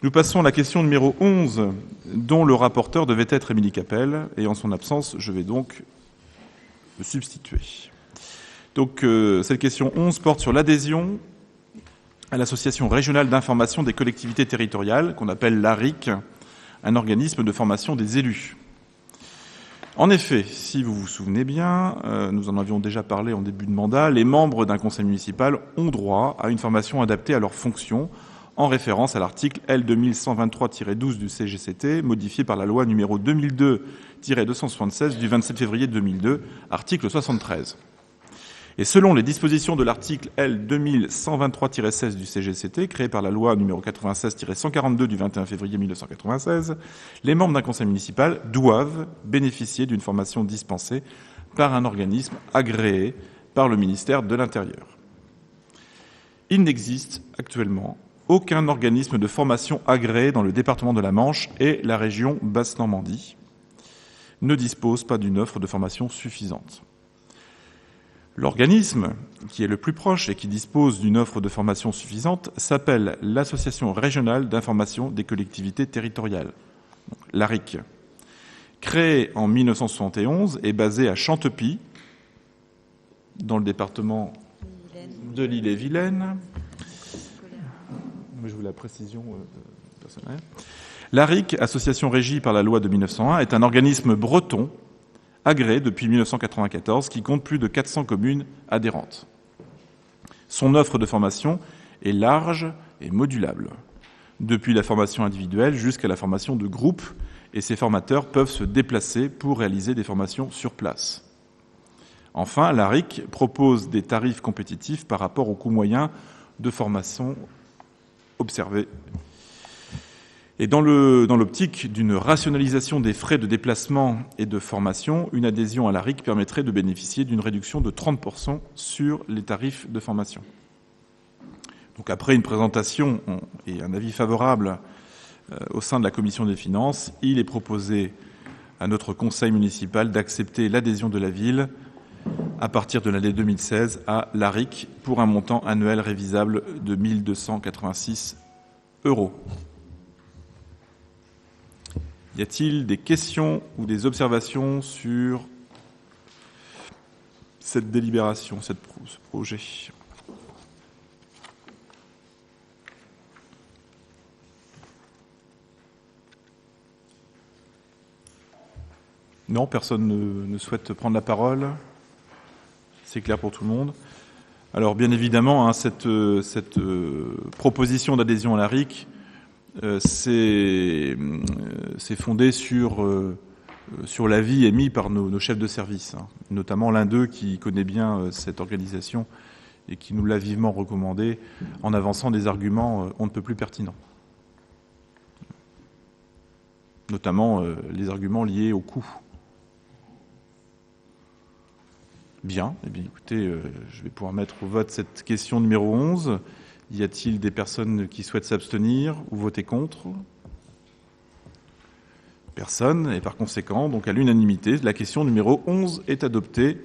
Nous passons à la question numéro 11, dont le rapporteur devait être Émilie Capel, et en son absence, je vais donc me substituer. Donc, cette question 11 porte sur l'adhésion à l'Association régionale d'information des collectivités territoriales, qu'on appelle l'ARIC, un organisme de formation des élus. En effet, si vous vous souvenez bien, nous en avions déjà parlé en début de mandat, les membres d'un conseil municipal ont droit à une formation adaptée à leurs fonctions, en référence à l'article L 2123-12 du CGCT, modifié par la loi numéro 2002-276 du 27 février 2002, article 73. Et selon les dispositions de l'article L 2123-16 du CGCT, créé par la loi numéro 96-142 du 21 février 1996, les membres d'un conseil municipal doivent bénéficier d'une formation dispensée par un organisme agréé par le ministère de l'Intérieur. Il n'existe actuellement aucun organisme de formation agréé dans le département de la Manche et la région Basse-Normandie ne dispose pas d'une offre de formation suffisante. L'organisme qui est le plus proche et qui dispose d'une offre de formation suffisante s'appelle l'Association régionale d'information des collectivités territoriales, l'ARIC. Créée en 1971 et basée à Chantepie, dans le département de l'Ille-et-Vilaine. Je vous la précision personnelle. L'ARIC, association régie par la loi de 1901, est un organisme breton agréé depuis 1994 qui compte plus de 400 communes adhérentes. Son offre de formation est large et modulable, depuis la formation individuelle jusqu'à la formation de groupe, et ses formateurs peuvent se déplacer pour réaliser des formations sur place. Enfin, l'ARIC propose des tarifs compétitifs par rapport au coût moyen de formation observé. Et dans l'optique d'une rationalisation des frais de déplacement et de formation, une adhésion à l'ARIC permettrait de bénéficier d'une réduction de 30% sur les tarifs de formation. Donc après une présentation et un avis favorable au sein de la commission des finances, il est proposé à notre conseil municipal d'accepter l'adhésion de la ville à partir de l'année 2016 à l'ARIC pour un montant annuel révisable de 1 286 €. Y a-t-il des questions ou des observations sur cette délibération, ce projet ? Non, personne ne souhaite prendre la parole. C'est clair pour tout le monde. Alors, bien évidemment, cette proposition d'adhésion à l'ARIC, c'est fondé sur l'avis émis par nos chefs de service, notamment l'un d'eux qui connaît bien cette organisation et qui nous l'a vivement recommandé en avançant des arguments on ne peut plus pertinents. Notamment les arguments liés au coût. Bien, eh bien écoutez, je vais pouvoir mettre au vote cette question numéro 11. Y a-t-il des personnes qui souhaitent s'abstenir ou voter contre ? Personne, et par conséquent, donc à l'unanimité, la question numéro 11 est adoptée.